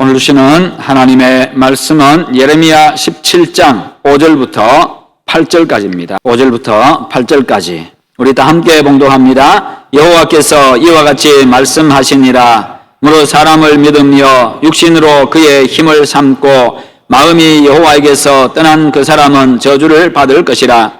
오늘 주시는 하나님의 말씀은 예레미야 17장 5절부터 8절까지입니다. 5절부터 8절까지 우리 다 함께 봉독합니다. 여호와께서 이와 같이 말씀하시니라. 무릇 사람을 믿으며 육신으로 그의 힘을 삼고 마음이 여호와에게서 떠난 그 사람은 저주를 받을 것이라.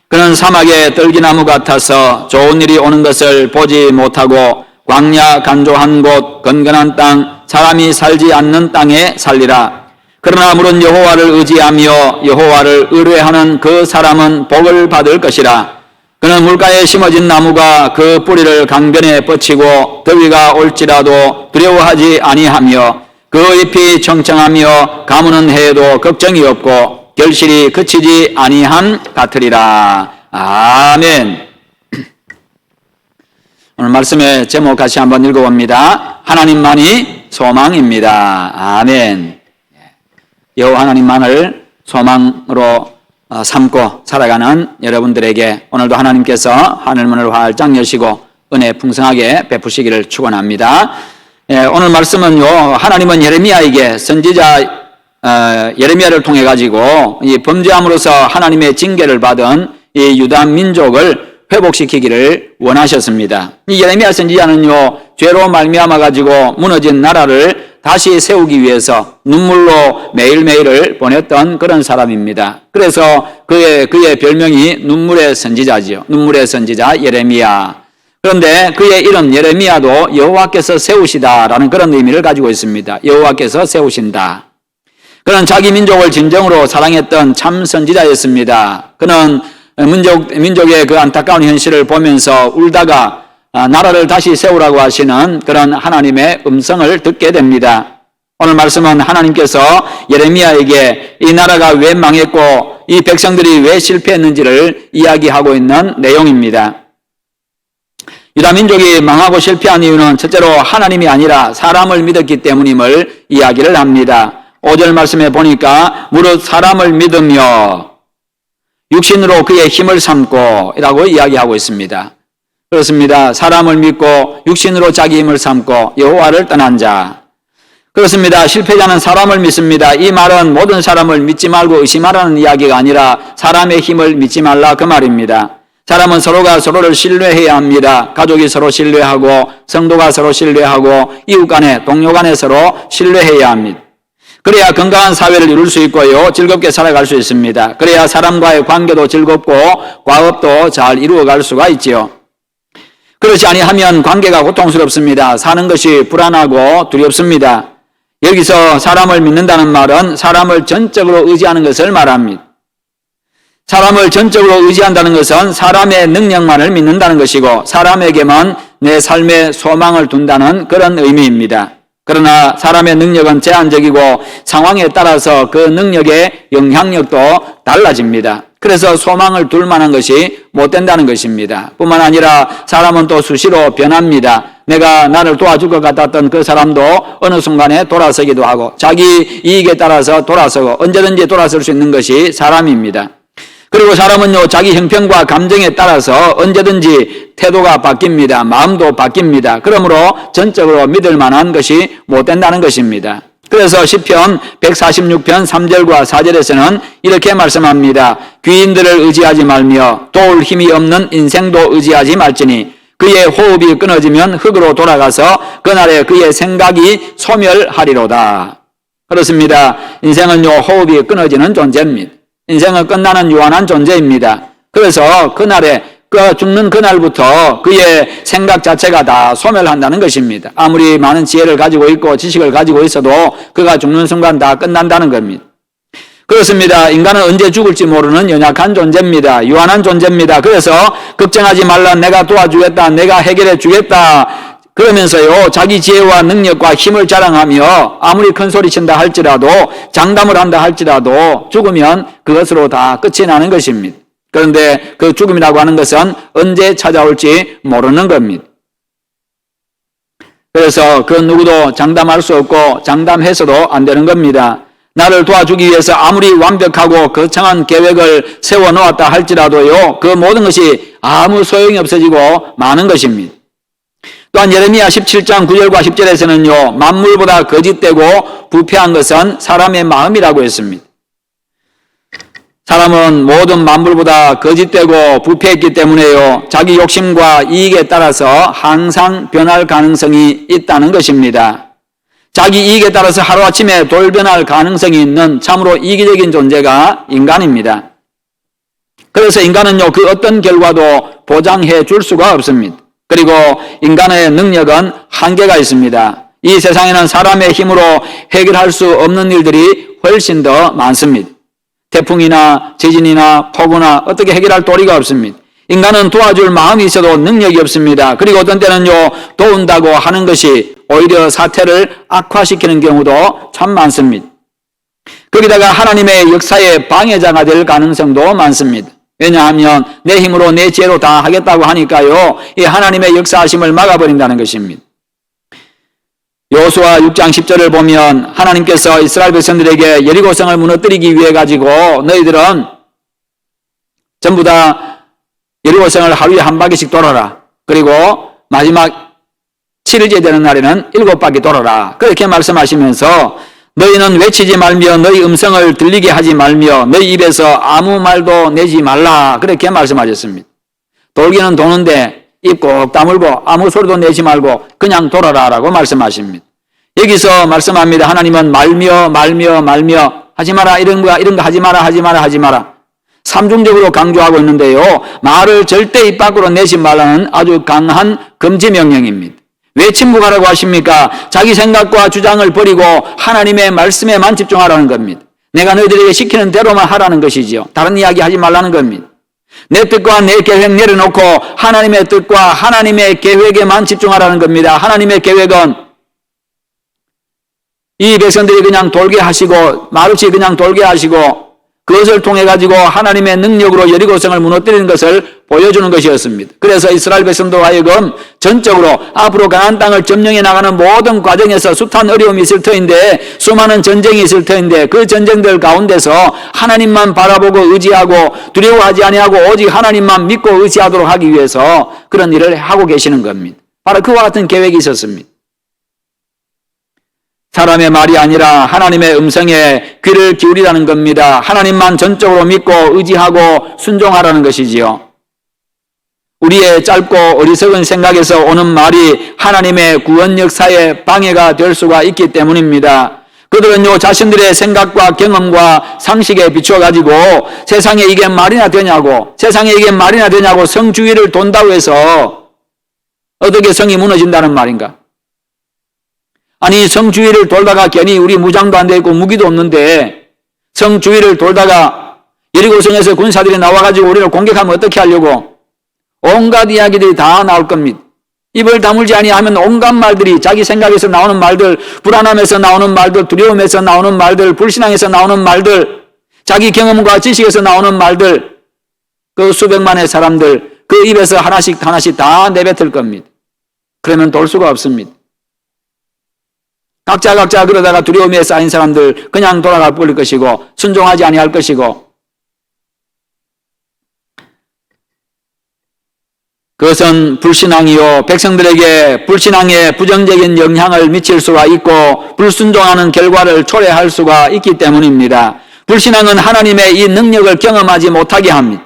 그는 사막의 떨기나무 같아서 좋은 일이 오는 것을 보지 못하고 광야 간조한 곳 건건한 땅 사람이 살지 않는 땅에 살리라. 그러나 물은 여호와를 의지하며 여호와를 의뢰하는 그 사람은 복을 받을 것이라. 그는 물가에 심어진 나무가 그 뿌리를 강변에 뻗치고 더위가 올지라도 두려워하지 아니하며 그 잎이 청청하며 가무는 해에도 걱정이 없고 결실이 그치지 아니함 같으리라. 아멘. 오늘 말씀의 제목 같이 한번 읽어봅니다. 하나님만이 소망입니다. 아멘. 여호와 하나님만을 소망으로 삼고 살아가는 여러분들에게 오늘도 하나님께서 하늘문을 활짝 여시고 은혜 풍성하게 베푸시기를 축원합니다. 오늘 말씀은요, 하나님은 예레미야에게 선지자 예레미야를 통해 가지고 이 범죄함으로써 하나님의 징계를 받은 이 유다 민족을 회복시키기를 원하셨습니다. 이 예레미야 선지자는요, 죄로 말미암아 가지고 무너진 나라를 다시 세우기 위해서 눈물로 매일매일을 보냈던 그런 사람입니다. 그래서 그의 별명이 눈물의 선지자지요. 눈물의 선지자 예레미야. 그런데 그의 이름 예레미야도 여호와께서 세우시다라는 그런 의미를 가지고 있습니다. 여호와께서 세우신다. 그는 자기 민족을 진정으로 사랑했던 참 선지자였습니다. 그는 민족의 그 안타까운 현실을 보면서 울다가 나라를 다시 세우라고 하시는 그런 하나님의 음성을 듣게 됩니다. 오늘 말씀은 하나님께서 예레미야에게 이 나라가 왜 망했고 이 백성들이 왜 실패했는지를 이야기하고 있는 내용입니다. 유다 민족이 망하고 실패한 이유는 첫째로 하나님이 아니라 사람을 믿었기 때문임을 이야기를 합니다. 5절 말씀에 보니까 무릇 사람을 믿으며 육신으로 그의 힘을 삼고 이라고 이야기하고 있습니다. 그렇습니다. 사람을 믿고 육신으로 자기 힘을 삼고 여호와를 떠난 자. 그렇습니다. 실패자는 사람을 믿습니다. 이 말은 모든 사람을 믿지 말고 의심하라는 이야기가 아니라 사람의 힘을 믿지 말라 그 말입니다. 사람은 서로가 서로를 신뢰해야 합니다. 가족이 서로 신뢰하고 성도가 서로 신뢰하고 이웃 간에 동료 간에 서로 신뢰해야 합니다. 그래야 건강한 사회를 이룰 수 있고요, 즐겁게 살아갈 수 있습니다. 그래야 사람과의 관계도 즐겁고 과업도 잘 이루어갈 수가 있지요. 그렇지 아니하면 관계가 고통스럽습니다. 사는 것이 불안하고 두렵습니다. 여기서 사람을 믿는다는 말은 사람을 전적으로 의지하는 것을 말합니다. 사람을 전적으로 의지한다는 것은 사람의 능력만을 믿는다는 것이고 사람에게만 내 삶의 소망을 둔다는 그런 의미입니다. 그러나 사람의 능력은 제한적이고 상황에 따라서 그 능력의 영향력도 달라집니다. 그래서 소망을 둘 만한 것이 못 된다는 것입니다. 뿐만 아니라 사람은 또 수시로 변합니다. 내가 나를 도와줄 것 같았던 그 사람도 어느 순간에 돌아서기도 하고 자기 이익에 따라서 돌아서고 언제든지 돌아설 수 있는 것이 사람입니다. 그리고 사람은요, 자기 형편과 감정에 따라서 언제든지 태도가 바뀝니다. 마음도 바뀝니다. 그러므로 전적으로 믿을 만한 것이 못 된다는 것입니다. 그래서 시편 146편 3절과 4절에서는 이렇게 말씀합니다. 귀인들을 의지하지 말며 도울 힘이 없는 인생도 의지하지 말지니 그의 호흡이 끊어지면 흙으로 돌아가서 그날에 그의 생각이 소멸하리로다. 그렇습니다. 인생은요, 호흡이 끊어지는 존재입니다. 인생은 끝나는 유한한 존재입니다. 그래서 그날에 죽는 그날부터 그의 생각 자체가 다 소멸한다는 것입니다. 아무리 많은 지혜를 가지고 있고 지식을 가지고 있어도 그가 죽는 순간 다 끝난다는 겁니다. 그렇습니다. 인간은 언제 죽을지 모르는 연약한 존재입니다. 유한한 존재입니다. 그래서 걱정하지 말라, 내가 도와주겠다, 내가 해결해 주겠다 그러면서요, 자기 지혜와 능력과 힘을 자랑하며 아무리 큰 소리 친다 할지라도 장담을 한다 할지라도 죽으면 그것으로 다 끝이 나는 것입니다. 그런데 그 죽음이라고 하는 것은 언제 찾아올지 모르는 겁니다. 그래서 그 누구도 장담할 수 없고 장담해서도 안 되는 겁니다. 나를 도와주기 위해서 아무리 완벽하고 거창한 계획을 세워놓았다 할지라도요, 그 모든 것이 아무 소용이 없어지고 마는 것입니다. 또 또한 예레미야 17장 9절과 10절에서는요, 만물보다 거짓되고 부패한 것은 사람의 마음이라고 했습니다. 사람은 모든 만물보다 거짓되고 부패했기 때문에요, 자기 욕심과 이익에 따라서 항상 변할 가능성이 있다는 것입니다. 자기 이익에 따라서 하루아침에 돌변할 가능성이 있는 참으로 이기적인 존재가 인간입니다. 그래서 인간은요, 그 어떤 결과도 보장해 줄 수가 없습니다. 그리고 인간의 능력은 한계가 있습니다. 이 세상에는 사람의 힘으로 해결할 수 없는 일들이 훨씬 더 많습니다. 태풍이나 지진이나 폭우나 어떻게 해결할 도리가 없습니다. 인간은 도와줄 마음이 있어도 능력이 없습니다. 그리고 어떤 때는요, 도운다고 하는 것이 오히려 사태를 악화시키는 경우도 참 많습니다. 거기다가 하나님의 역사의 방해자가 될 가능성도 많습니다. 왜냐하면 내 힘으로 내 지혜로 다 하겠다고 하니까요, 이 하나님의 역사하심을 막아버린다는 것입니다. 여호수아 6장 10절을 보면 하나님께서 이스라엘 백성들에게 여리고성을 무너뜨리기 위해 가지고 너희들은 전부 다 여리고성을 하루에 한 바퀴씩 돌아라. 그리고 마지막 7일째 되는 날에는 7바퀴 돌아라. 그렇게 말씀하시면서 너희는 외치지 말며 너희 음성을 들리게 하지 말며 너희 입에서 아무 말도 내지 말라. 그렇게 말씀하셨습니다. 돌기는 도는데 입 꼭 다물고 아무 소리도 내지 말고 그냥 돌아라 라고 말씀하십니다. 여기서 말씀합니다. 하나님은 말며 하지 마라, 이런 거 하지 마라. 삼중적으로 강조하고 있는데요, 말을 절대 입 밖으로 내지 말라는 아주 강한 금지 명령입니다. 왜 침묵하라고 하십니까? 자기 생각과 주장을 버리고 하나님의 말씀에만 집중하라는 겁니다. 내가 너희들에게 시키는 대로만 하라는 것이지요. 다른 이야기 하지 말라는 겁니다. 내 뜻과 내 계획 내려놓고 하나님의 뜻과 하나님의 계획에만 집중하라는 겁니다. 하나님의 계획은 이 백성들이 그냥 돌게 하시고 말없이 그냥 돌게 하시고 그것을 통해 가지고 하나님의 능력으로 여리고성을 무너뜨리는 것을 보여주는 것이었습니다. 그래서 이스라엘 백성도 하여금 전적으로 앞으로 가나안 땅을 점령해 나가는 모든 과정에서 숱한 어려움이 있을 터인데, 수많은 전쟁이 있을 터인데, 그 전쟁들 가운데서 하나님만 바라보고 의지하고 두려워하지 아니하고 오직 하나님만 믿고 의지하도록 하기 위해서 그런 일을 하고 계시는 겁니다. 바로 그와 같은 계획이 있었습니다. 사람의 말이 아니라 하나님의 음성에 귀를 기울이라는 겁니다. 하나님만 전적으로 믿고 의지하고 순종하라는 것이지요. 우리의 짧고 어리석은 생각에서 오는 말이 하나님의 구원 역사에 방해가 될 수가 있기 때문입니다. 그들은요, 자신들의 생각과 경험과 상식에 비추어가지고 세상에 이게 말이나 되냐고 성주위를 돈다고 해서 어떻게 성이 무너진다는 말인가? 아니, 성 주위를 돌다가 괜히 우리 무장도 안 돼 있고 무기도 없는데 성 주위를 돌다가 여리고성에서 군사들이 나와가지고 우리를 공격하면 어떻게 하려고? 온갖 이야기들이 다 나올 겁니다. 입을 다물지 아니하면 온갖 말들이, 자기 생각에서 나오는 말들, 불안함에서 나오는 말들, 두려움에서 나오는 말들, 불신앙에서 나오는 말들, 자기 경험과 지식에서 나오는 말들, 그 수백만의 사람들 그 입에서 하나씩 다 내뱉을 겁니다. 그러면 돌 수가 없습니다. 각자 그러다가 두려움에 쌓인 사람들 그냥 돌아가 버릴 것이고 순종하지 아니할 것이고, 그것은 불신앙이요, 백성들에게 불신앙에 부정적인 영향을 미칠 수가 있고 불순종하는 결과를 초래할 수가 있기 때문입니다. 불신앙은 하나님의 이 능력을 경험하지 못하게 합니다.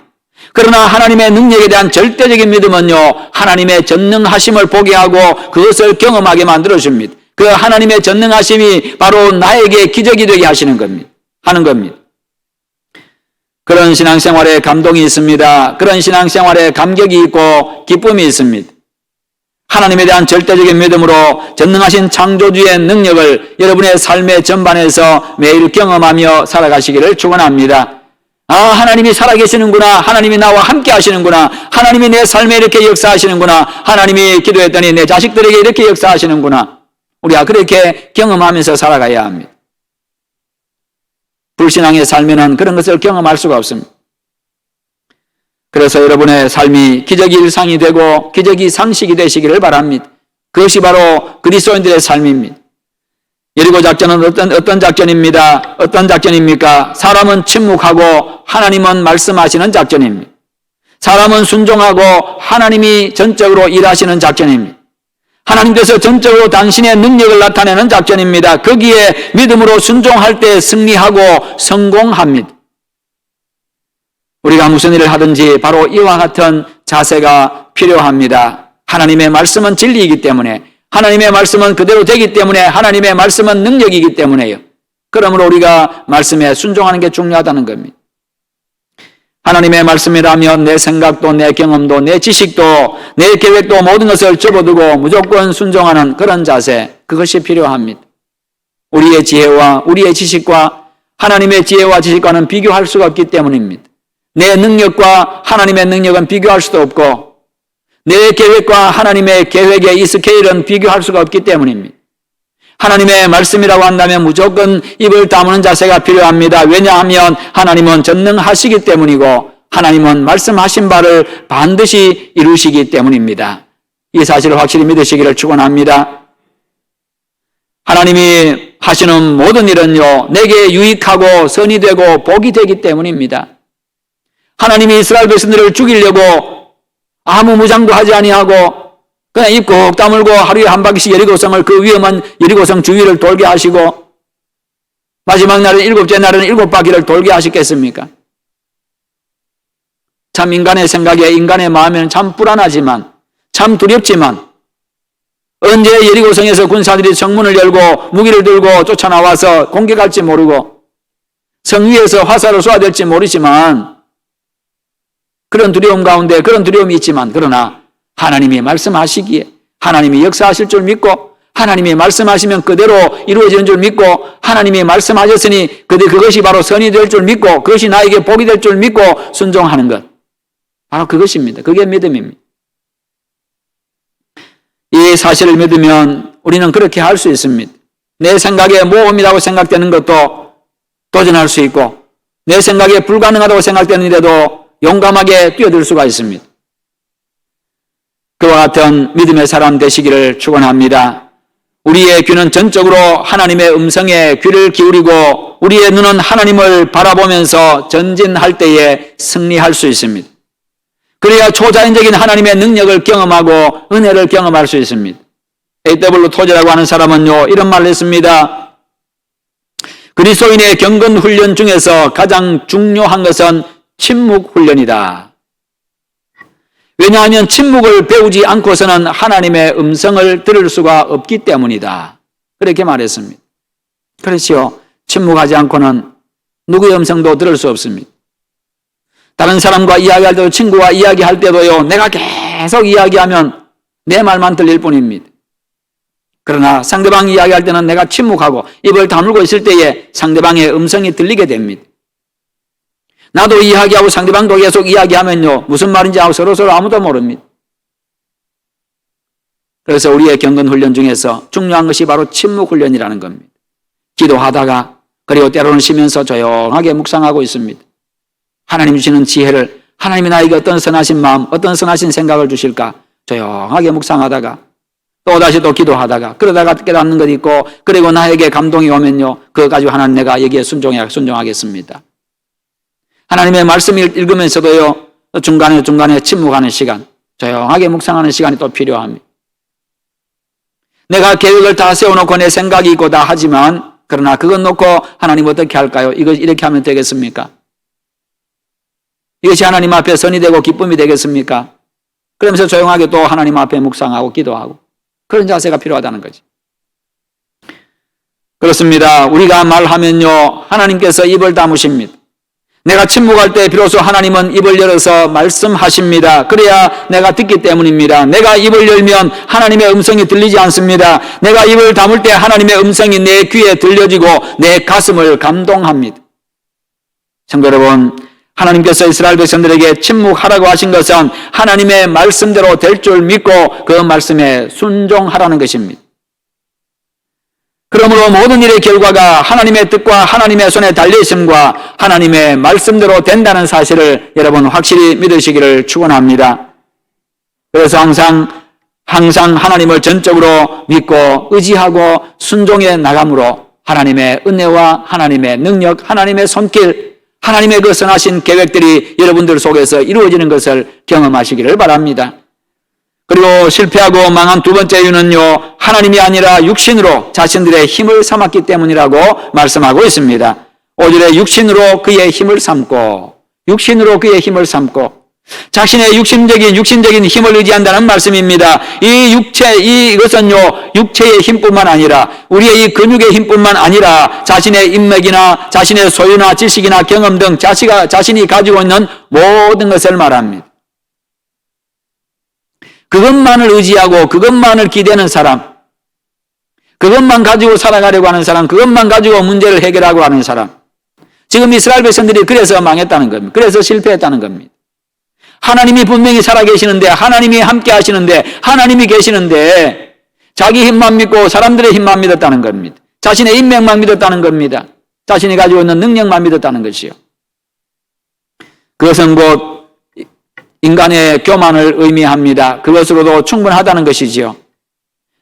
그러나 하나님의 능력에 대한 절대적인 믿음은요, 하나님의 전능하심을 보게 하고 그것을 경험하게 만들어줍니다. 그 하나님의 전능하심이 바로 나에게 기적이 되게 하는 겁니다. 그런 신앙생활에 감동이 있습니다. 그런 신앙생활에 감격이 있고 기쁨이 있습니다. 하나님에 대한 절대적인 믿음으로 전능하신 창조주의 능력을 여러분의 삶의 전반에서 매일 경험하며 살아가시기를 축원합니다. 아, 하나님이 살아계시는구나. 하나님이 나와 함께 하시는구나. 하나님이 내 삶에 이렇게 역사하시는구나. 하나님이 기도했더니 내 자식들에게 이렇게 역사하시는구나. 우리가 그렇게 경험하면서 살아가야 합니다. 불신앙의 삶에는 그런 것을 경험할 수가 없습니다. 그래서 여러분의 삶이 기적이 일상이 되고 기적이 상식이 되시기를 바랍니다. 그것이 바로 그리스도인들의 삶입니다. 여리고 작전은 어떤 작전입니다. 어떤 작전입니까? 사람은 침묵하고 하나님은 말씀하시는 작전입니다. 사람은 순종하고 하나님이 전적으로 일하시는 작전입니다. 하나님께서 전적으로 당신의 능력을 나타내는 작전입니다. 거기에 믿음으로 순종할 때 승리하고 성공합니다. 우리가 무슨 일을 하든지 바로 이와 같은 자세가 필요합니다. 하나님의 말씀은 진리이기 때문에, 하나님의 말씀은 그대로 되기 때문에, 하나님의 말씀은 능력이기 때문에요. 그러므로 우리가 말씀에 순종하는 게 중요하다는 겁니다. 하나님의 말씀이라면 내 생각도, 내 경험도, 내 지식도, 내 계획도 모든 것을 접어두고 무조건 순종하는 그런 자세, 그것이 필요합니다. 우리의 지혜와 우리의 지식과 하나님의 지혜와 지식과는 비교할 수가 없기 때문입니다. 내 능력과 하나님의 능력은 비교할 수도 없고, 내 계획과 하나님의 계획의 이 스케일은 비교할 수가 없기 때문입니다. 하나님의 말씀이라고 한다면 무조건 입을 다무는 자세가 필요합니다. 왜냐하면 하나님은 전능하시기 때문이고, 하나님은 말씀하신 바를 반드시 이루시기 때문입니다. 이 사실을 확실히 믿으시기를 축원합니다. 하나님이 하시는 모든 일은요, 내게 유익하고 선이 되고 복이 되기 때문입니다. 하나님이 이스라엘 백성들을 죽이려고 아무 무장도 하지 아니하고 그냥 입 꼭 다물고 하루에 한 바퀴씩 여리고성을, 그 위험한 여리고성 주위를 돌게 하시고, 마지막 날은 일곱째 날은 7바퀴를 돌게 하시겠습니까? 참 인간의 생각에, 인간의 마음에는 참 불안하지만, 참 두렵지만, 언제 여리고성에서 군사들이 성문을 열고 무기를 들고 쫓아나와서 공격할지 모르고 성 위에서 화살을 쏘아야 될지 모르지만, 그런 두려움 가운데 그런 두려움이 있지만, 그러나 하나님이 말씀하시기에 하나님이 역사하실 줄 믿고, 하나님이 말씀하시면 그대로 이루어지는 줄 믿고, 하나님이 말씀하셨으니 그것이 바로 선이 될 줄 믿고, 그것이 나에게 복이 될 줄 믿고 순종하는 것, 바로 그것입니다. 그게 믿음입니다. 이 사실을 믿으면 우리는 그렇게 할 수 있습니다. 내 생각에 모험이라고 생각되는 것도 도전할 수 있고, 내 생각에 불가능하다고 생각되는 일에도 용감하게 뛰어들 수가 있습니다. 그와 같은 믿음의 사람 되시기를 축원합니다. 우리의 귀는 전적으로 하나님의 음성에 귀를 기울이고, 우리의 눈은 하나님을 바라보면서 전진할 때에 승리할 수 있습니다. 그래야 초자연적인 하나님의 능력을 경험하고 은혜를 경험할 수 있습니다. A.W. 토저라고 하는 사람은요, 이런 말을 했습니다. 그리스도인의 경건 훈련 중에서 가장 중요한 것은 침묵 훈련이다. 왜냐하면 침묵을 배우지 않고서는 하나님의 음성을 들을 수가 없기 때문이다. 그렇게 말했습니다. 그렇지요. 침묵하지 않고는 누구의 음성도 들을 수 없습니다. 다른 사람과 이야기할 때도, 친구와 이야기할 때도요, 내가 계속 이야기하면 내 말만 들릴 뿐입니다. 그러나 상대방이 이야기할 때는 내가 침묵하고 입을 다물고 있을 때에 상대방의 음성이 들리게 됩니다. 나도 이야기하고 상대방도 계속 이야기하면요, 무슨 말인지 서로 아무도 모릅니다. 그래서 우리의 경건 훈련 중에서 중요한 것이 바로 침묵 훈련이라는 겁니다. 기도하다가, 그리고 때로는 쉬면서 조용하게 묵상하고 있습니다. 하나님 주시는 지혜를, 하나님이 나에게 어떤 선하신 마음, 어떤 선하신 생각을 주실까 조용하게 묵상하다가, 또다시 또 기도하다가, 그러다가 깨닫는 것 있고, 그리고 나에게 감동이 오면요, 그거 가지고 하나님 내가 여기에 순종하겠습니다. 하나님의 말씀을 읽으면서도요, 중간에 침묵하는 시간, 조용하게 묵상하는 시간이 또 필요합니다. 내가 계획을 다 세워놓고 내 생각이 있고 다 하지만, 그러나 그것 놓고 하나님 어떻게 할까요? 이거 이렇게 하면 되겠습니까? 이것이 하나님 앞에 선이 되고 기쁨이 되겠습니까? 그러면서 조용하게 또 하나님 앞에 묵상하고 기도하고, 그런 자세가 필요하다는 거지. 그렇습니다. 우리가 말하면요, 하나님께서 입을 다무십니다. 내가 침묵할 때 비로소 하나님은 입을 열어서 말씀하십니다. 그래야 내가 듣기 때문입니다. 내가 입을 열면 하나님의 음성이 들리지 않습니다. 내가 입을 다물 때 하나님의 음성이 내 귀에 들려지고 내 가슴을 감동합니다. 성도 여러분, 하나님께서 이스라엘 백성들에게 침묵하라고 하신 것은 하나님의 말씀대로 될 줄 믿고 그 말씀에 순종하라는 것입니다. 그러므로 모든 일의 결과가 하나님의 뜻과 하나님의 손에 달려있음과 하나님의 말씀대로 된다는 사실을 여러분 확실히 믿으시기를 축원합니다. 그래서 항상 하나님을 전적으로 믿고 의지하고 순종해 나감으로 하나님의 은혜와 하나님의 능력, 하나님의 손길, 하나님의 그 선하신 계획들이 여러분들 속에서 이루어지는 것을 경험하시기를 바랍니다. 그리고 실패하고 망한 두 번째 이유는요, 하나님이 아니라 육신으로 자신들의 힘을 삼았기 때문이라고 말씀하고 있습니다. 5절에 육신으로 그의 힘을 삼고, 육신으로 그의 힘을 삼고, 자신의 육신적인 힘을 의지한다는 말씀입니다. 이것은요, 육체의 힘뿐만 아니라, 우리의 이 근육의 힘뿐만 아니라, 자신의 인맥이나, 자신의 소유나, 지식이나, 경험 등 자신이 가지고 있는 모든 것을 말합니다. 그것만을 의지하고, 그것만을 기대는 사람, 그것만 가지고 살아가려고 하는 사람, 그것만 가지고 문제를 해결하고 하는 사람. 지금 이스라엘 백성들이 그래서 망했다는 겁니다. 그래서 실패했다는 겁니다. 하나님이 분명히 살아계시는데, 하나님이 함께 하시는데, 하나님이 계시는데, 자기 힘만 믿고 사람들의 힘만 믿었다는 겁니다. 자신의 인맥만 믿었다는 겁니다. 자신이 가지고 있는 능력만 믿었다는 것이요. 그것은 곧 인간의 교만을 의미합니다. 그것으로도 충분하다는 것이지요.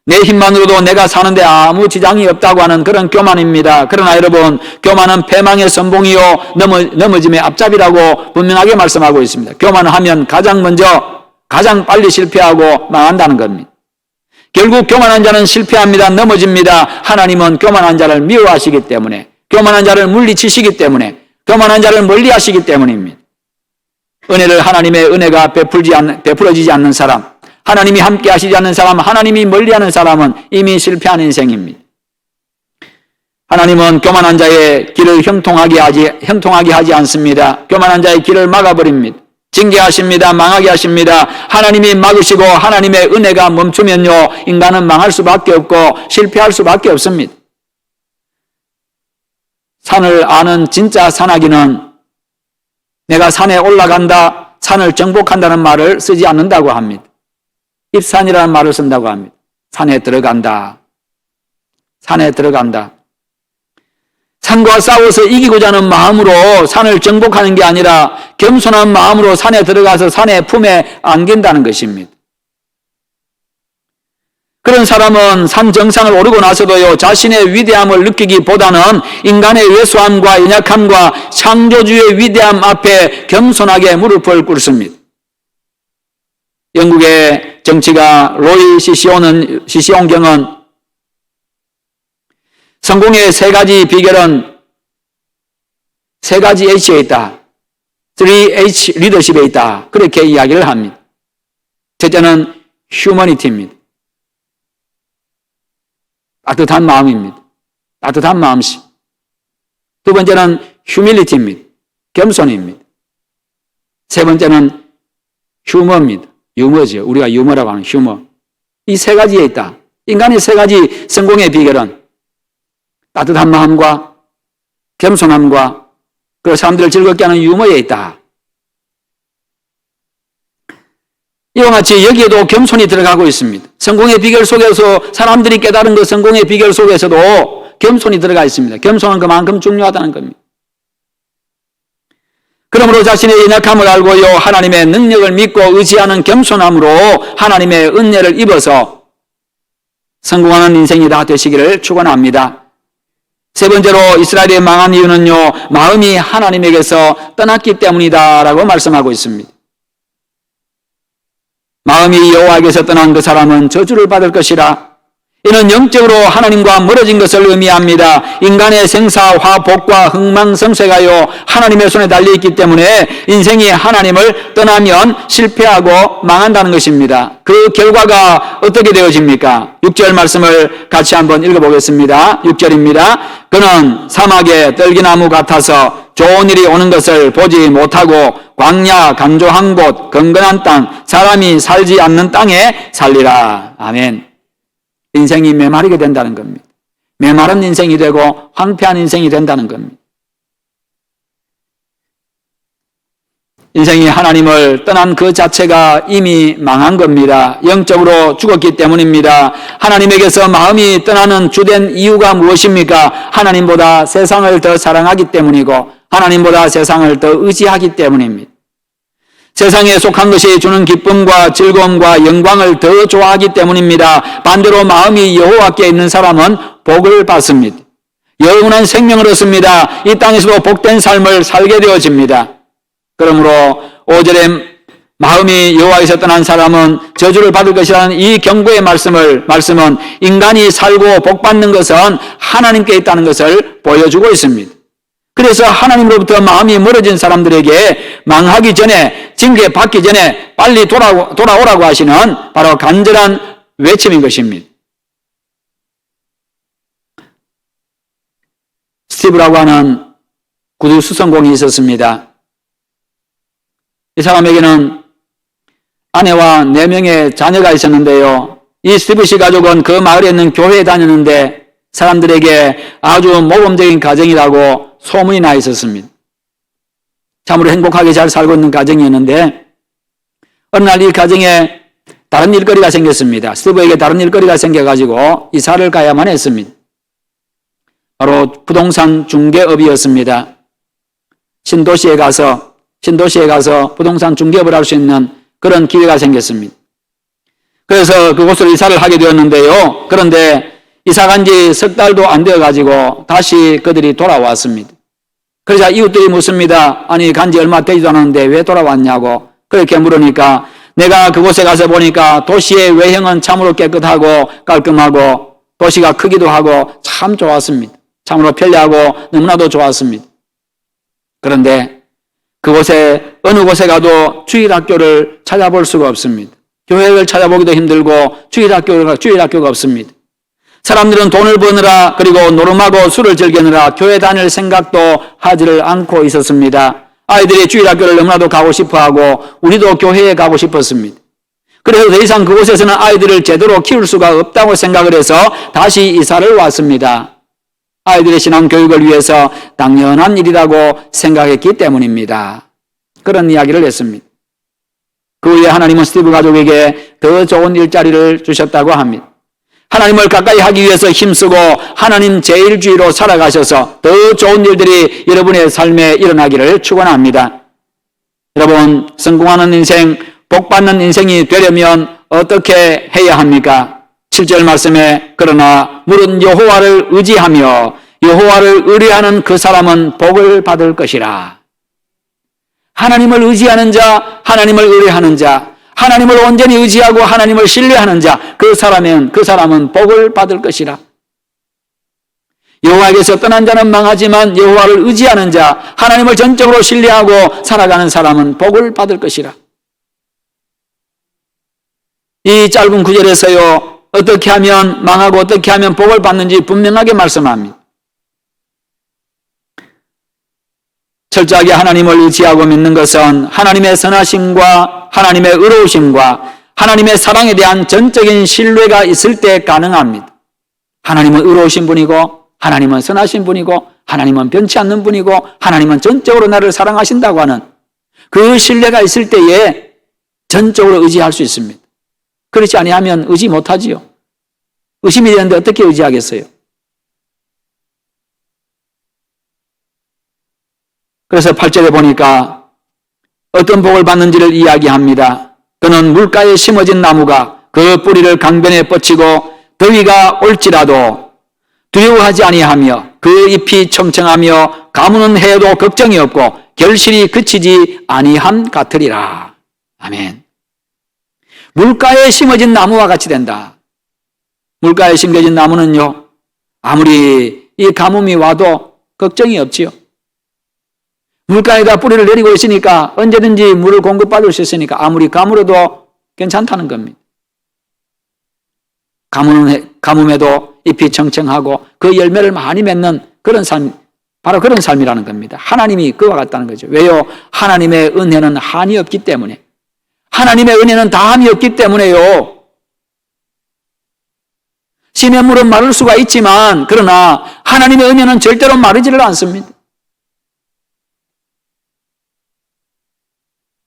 내 힘만으로도 내가 사는데 아무 지장이 없다고 하는 그런 교만입니다. 그러나 여러분, 교만은 패망의 선봉이요 넘어짐의 앞잡이라고 분명하게 말씀하고 있습니다. 교만을 하면 가장 빨리 실패하고 망한다는 겁니다. 결국 교만한 자는 실패합니다. 넘어집니다. 하나님은 교만한 자를 미워하시기 때문에, 교만한 자를 물리치시기 때문에, 교만한 자를 멀리하시기 때문입니다. 은혜를 하나님의 은혜가 베풀어지지 않는 사람, 하나님이 함께 하시지 않는 사람, 하나님이 멀리하는 사람은 이미 실패한 인생입니다. 하나님은 교만한 자의 길을 형통하게 하지 않습니다. 교만한 자의 길을 막아버립니다. 징계하십니다. 망하게 하십니다. 하나님이 막으시고 하나님의 은혜가 멈추면요, 인간은 망할 수밖에 없고 실패할 수밖에 없습니다. 산을 아는 진짜 산악인은 내가 산에 올라간다, 산을 정복한다는 말을 쓰지 않는다고 합니다. 입산이라는 말을 쓴다고 합니다. 산에 들어간다. 산에 들어간다. 산과 싸워서 이기고자 하는 마음으로 산을 정복하는 게 아니라 겸손한 마음으로 산에 들어가서 산의 품에 안긴다는 것입니다. 그런 사람은 산 정상을 오르고 나서도요, 자신의 위대함을 느끼기보다는 인간의 왜소함과 연약함과 창조주의 위대함 앞에 겸손하게 무릎을 꿇습니다. 영국의 정치가 로이 시시온 경은 성공의 세 가지 비결은 세 가지 H에 있다. 3H 리더십에 있다. 그렇게 이야기를 합니다. 첫째는 휴머니티입니다. 따뜻한 마음입니다. 따뜻한 마음씨. 두 번째는 휴밀리티입니다. 겸손입니다. 세 번째는 휴머입니다. 유머죠. 우리가 유머라고 하는 휴머. 이 세 가지에 있다. 인간의 세 가지 성공의 비결은 따뜻한 마음과 겸손함과 그 사람들을 즐겁게 하는 유머에 있다. 이와 같이 여기에도 겸손이 들어가고 있습니다. 성공의 비결 속에서 사람들이 깨달은 그 성공의 비결 속에서도 겸손이 들어가 있습니다. 겸손은 그만큼 중요하다는 겁니다. 그러므로 자신의 연약함을 알고요, 하나님의 능력을 믿고 의지하는 겸손함으로 하나님의 은혜를 입어서 성공하는 인생이 다 되시기를 축원합니다. 세 번째로 이스라엘이 망한 이유는요, 마음이 하나님에게서 떠났기 때문이다라고 말씀하고 있습니다. 마음이 여호와에게서 떠난 그 사람은 저주를 받을 것이라. 이는 영적으로 하나님과 멀어진 것을 의미합니다. 인간의 생사, 화복과 흥망성쇠가요, 하나님의 손에 달려있기 때문에 인생이 하나님을 떠나면 실패하고 망한다는 것입니다. 그 결과가 어떻게 되어집니까? 6절 말씀을 같이 한번 읽어보겠습니다. 6절입니다. 그는 사막의 떨기나무 같아서 좋은 일이 오는 것을 보지 못하고 광야, 간조한 곳, 건건한 땅, 사람이 살지 않는 땅에 살리라. 아멘. 인생이 메마르게 된다는 겁니다. 메마른 인생이 되고 황폐한 인생이 된다는 겁니다. 인생이 하나님을 떠난 그 자체가 이미 망한 겁니다. 영적으로 죽었기 때문입니다. 하나님에게서 마음이 떠나는 주된 이유가 무엇입니까? 하나님보다 세상을 더 사랑하기 때문이고 하나님보다 세상을 더 의지하기 때문입니다. 세상에 속한 것이 주는 기쁨과 즐거움과 영광을 더 좋아하기 때문입니다. 반대로 마음이 여호와께 있는 사람은 복을 받습니다. 영원한 생명을 얻습니다. 이 땅에서도 복된 삶을 살게 되어집니다. 그러므로 5절에 마음이 여호와에서 떠난 사람은 저주를 받을 것이라는 이 경고의 말씀은 인간이 살고 복받는 것은 하나님께 있다는 것을 보여주고 있습니다. 그래서 하나님으로부터 마음이 멀어진 사람들에게 망하기 전에, 징계받기 전에 빨리 돌아오라고 하시는 바로 간절한 외침인 것입니다. 스티브라고 하는 구두 수성공이 있었습니다. 이 사람에게는 아내와 4명의 자녀가 있었는데요. 이 스티브 씨 가족은 그 마을에 있는 교회에 다녔는데 사람들에게 아주 모범적인 가정이라고 소문이 나 있었습니다. 참으로 행복하게 잘 살고 있는 가정이었는데 어느 날 이 가정에 다른 일거리가 생겼습니다. 스티브에게 다른 일거리가 생겨가지고 이사를 가야만 했습니다. 바로 부동산 중개업이었습니다. 신도시에 가서 부동산 중개업을 할 수 있는 그런 기회가 생겼습니다. 그래서 그곳으로 이사를 하게 되었는데요. 그런데 이사 간 지 석 달도 안 되어가지고 다시 그들이 돌아왔습니다. 그러자 이웃들이 묻습니다. 아니 간 지 얼마 되지도 않았는데 왜 돌아왔냐고. 그렇게 물으니까 내가 그곳에 가서 보니까 도시의 외형은 참으로 깨끗하고 깔끔하고 도시가 크기도 하고 참 좋았습니다. 참으로 편리하고 너무나도 좋았습니다. 그런데 그곳에 어느 곳에 가도 주일학교를 찾아볼 수가 없습니다. 교회를 찾아보기도 힘들고 주일학교가 없습니다. 사람들은 돈을 버느라 그리고 노름하고 술을 즐기느라 교회 다닐 생각도 하지를 않고 있었습니다. 아이들이 주일학교를 너무나도 가고 싶어하고 우리도 교회에 가고 싶었습니다. 그래서 더 이상 그곳에서는 아이들을 제대로 키울 수가 없다고 생각을 해서 다시 이사를 왔습니다. 아이들의 신앙 교육을 위해서 당연한 일이라고 생각했기 때문입니다. 그런 이야기를 했습니다. 그 후에 하나님은 스티브 가족에게 더 좋은 일자리를 주셨다고 합니다. 하나님을 가까이 하기 위해서 힘쓰고 하나님 제일주의로 살아가셔서 더 좋은 일들이 여러분의 삶에 일어나기를 축원합니다. 여러분, 성공하는 인생, 복받는 인생이 되려면 어떻게 해야 합니까? 7절 말씀에 그러나 물은 여호와를 의지하며 여호와를 의뢰하는 그 사람은 복을 받을 것이라. 하나님을 의지하는 자, 하나님을 의뢰하는 자, 하나님을 온전히 의지하고 하나님을 신뢰하는 자, 그 사람은 복을 받을 것이라. 여호와에게서 떠난 자는 망하지만 여호와를 의지하는 자, 하나님을 전적으로 신뢰하고 살아가는 사람은 복을 받을 것이라. 이 짧은 구절에서요, 어떻게 하면 망하고 어떻게 하면 복을 받는지 분명하게 말씀합니다. 철저하게 하나님을 의지하고 믿는 것은 하나님의 선하심과 하나님의 의로우심과 하나님의 사랑에 대한 전적인 신뢰가 있을 때 가능합니다. 하나님은 의로우신 분이고 하나님은 선하신 분이고 하나님은 변치 않는 분이고 하나님은 전적으로 나를 사랑하신다고 하는 그 신뢰가 있을 때에 전적으로 의지할 수 있습니다. 그렇지 아니하면 의지 못하지요. 의심이 되는데 어떻게 의지하겠어요? 그래서 8절에 보니까 어떤 복을 받는지를 이야기합니다. 그는 물가에 심어진 나무가 그 뿌리를 강변에 뻗치고 더위가 올지라도 두려워하지 아니하며 그 잎이 청청하며 가무는 해도 걱정이 없고 결실이 그치지 아니함 같으리라. 아멘. 물가에 심어진 나무와 같이 된다. 물가에 심겨진 나무는요, 아무리 이 가뭄이 와도 걱정이 없지요. 물가에다 뿌리를 내리고 있으니까 언제든지 물을 공급받을 수 있으니까 아무리 가물어도 괜찮다는 겁니다. 가뭄에도 잎이 청청하고 그 열매를 많이 맺는 그런 삶, 바로 그런 삶이라는 겁니다. 하나님이 그와 같다는 거죠. 왜요? 하나님의 은혜는 한이 없기 때문에. 하나님의 은혜는 다함이 없기 때문에요. 시냇물은 마를 수가 있지만 그러나 하나님의 은혜는 절대로 마르지를 않습니다.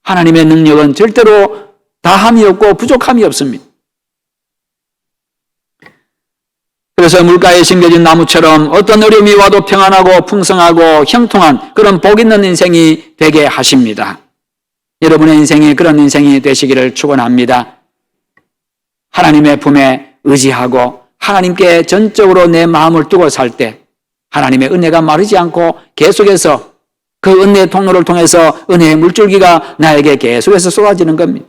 하나님의 능력은 절대로 다함이 없고 부족함이 없습니다. 그래서 물가에 심겨진 나무처럼 어떤 어려움이 와도 평안하고 풍성하고 형통한 그런 복 있는 인생이 되게 하십니다. 여러분의 인생이 그런 인생이 되시기를 축원합니다. 하나님의 품에 의지하고 하나님께 전적으로 내 마음을 두고 살 때 하나님의 은혜가 마르지 않고 계속해서 그 은혜의 통로를 통해서 은혜의 물줄기가 나에게 계속해서 쏟아지는 겁니다.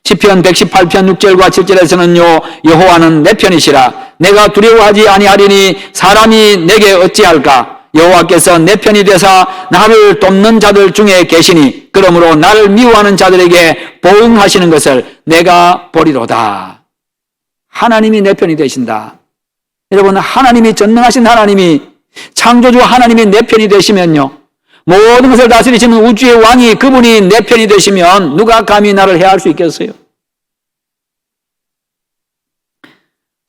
시편 118편 6절과 7절에서는요, 여호와는 내 편이시라. 내가 두려워하지 아니하리니 사람이 내게 어찌할까? 여호와께서 내 편이 되사 나를 돕는 자들 중에 계시니 그러므로 나를 미워하는 자들에게 보응하시는 것을 내가 보리로다. 하나님이 내 편이 되신다. 여러분, 하나님이 전능하신 하나님이, 창조주 하나님이 내 편이 되시면요, 모든 것을 다스리시는 우주의 왕이 그분이 내 편이 되시면 누가 감히 나를 해할 수 있겠어요?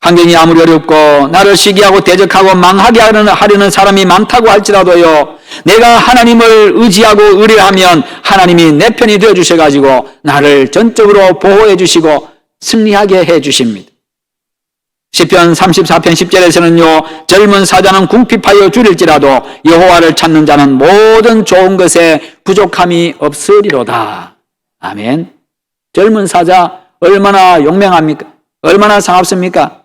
환경이 아무리 어렵고 나를 시기하고 대적하고 망하게 하려는 사람이 많다고 할지라도요, 내가 하나님을 의지하고 의뢰하면 하나님이 내 편이 되어주셔가지고 나를 전적으로 보호해 주시고 승리하게 해 주십니다. 시편 34편 10절에서는요, 젊은 사자는 궁핍하여 줄일지라도 여호와를 찾는 자는 모든 좋은 것에 부족함이 없으리로다. 아멘. 젊은 사자 얼마나 용맹합니까? 얼마나 상합습니까?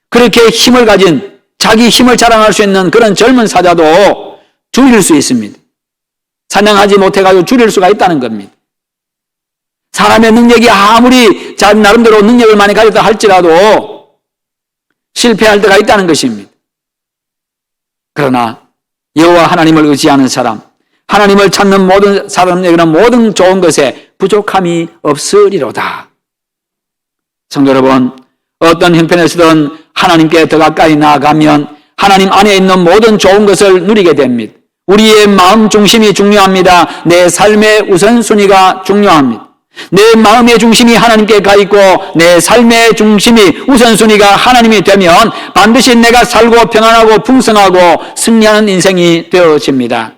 그렇게 힘을 가진, 자기 힘을 자랑할 수 있는 그런 젊은 사자도 줄일 수 있습니다. 사냥하지 못해가지고 줄일 수가 있다는 겁니다. 사람의 능력이 아무리 자기 나름대로 능력을 많이 가졌다 할지라도 실패할 때가 있다는 것입니다. 그러나 여호와 하나님을 의지하는 사람, 하나님을 찾는 모든 사람에게는 모든 좋은 것에 부족함이 없으리로다. 성도 여러분, 어떤 형편에서든 하나님께 더 가까이 나아가면 하나님 안에 있는 모든 좋은 것을 누리게 됩니다. 우리의 마음 중심이 중요합니다. 내 삶의 우선순위가 중요합니다. 내 마음의 중심이 하나님께 가 있고 내 삶의 중심이 우선순위가 하나님이 되면 반드시 내가 살고 평안하고 풍성하고 승리하는 인생이 되어집니다.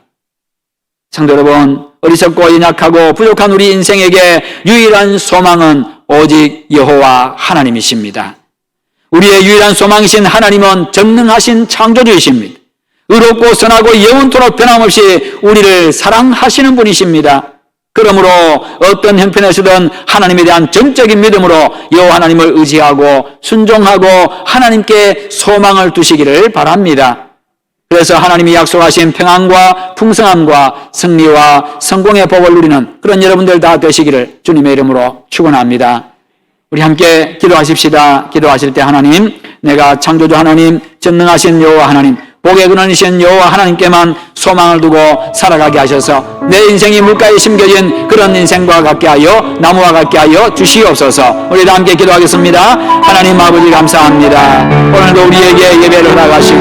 성도 여러분, 어리석고 연약하고 부족한 우리 인생에게 유일한 소망은 오직 여호와 하나님이십니다. 우리의 유일한 소망이신 하나님은 전능하신 창조주이십니다. 의롭고 선하고 영원토록 변함없이 우리를 사랑하시는 분이십니다. 그러므로 어떤 형편에서든 하나님에 대한 전적인 믿음으로 여호와 하나님을 의지하고 순종하고 하나님께 소망을 두시기를 바랍니다. 그래서 하나님이 약속하신 평안과 풍성함과 승리와 성공의 복을 누리는 그런 여러분들 다 되시기를 주님의 이름으로 축원합니다. 우리 함께 기도하십시다. 기도하실 때 하나님, 내가 창조주 하나님, 전능하신 여호와 하나님, 복의 근원이신 여호와 하나님께만 소망을 두고 살아가게 하셔서 내 인생이 물가에 심겨진 그런 인생과 같게 하여 나무와 같게 하여 주시옵소서. 우리 다 함께 기도하겠습니다. 하나님 아버지 감사합니다. 오늘도 우리에게 예배를 나가시고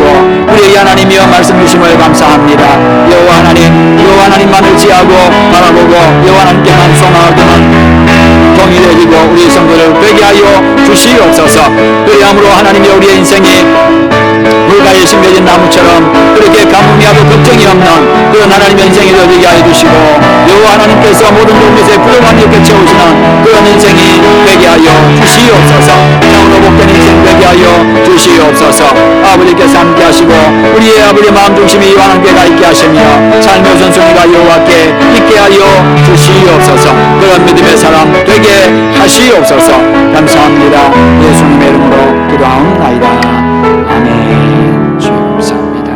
우리에게 하나님이여 말씀 주심을 감사합니다. 여호와 하나님만을 지하고 바라보고 여호와 하나님께만 소망을 두는 종이 되시고 우리 성도를 되게 하여 주시옵소서. 그리함으로 하나님이 우리의 인생이 물가에 심겨진 나무처럼 그렇게 가뭄이 하고 걱정이 없는 그런 하나님의 인생이 되게 하여 주시고 여호와 하나님께서 모든 것에 부족한 일을 채우시는 그런 인생이 되게 하여 주시옵소서. 참으로 복된 인생 되게 하여 주시옵소서. 아버지께서 함께 하시고 우리의 아버지의 마음 중심이 여호와 하나님께 있게 하시며 삶의 우선순위가 여호와께 있게 하여 주시옵소서. 그런 믿음의 사람 되게 하시옵소서. 감사합니다. 예수님의 이름으로 기도하옵나이다.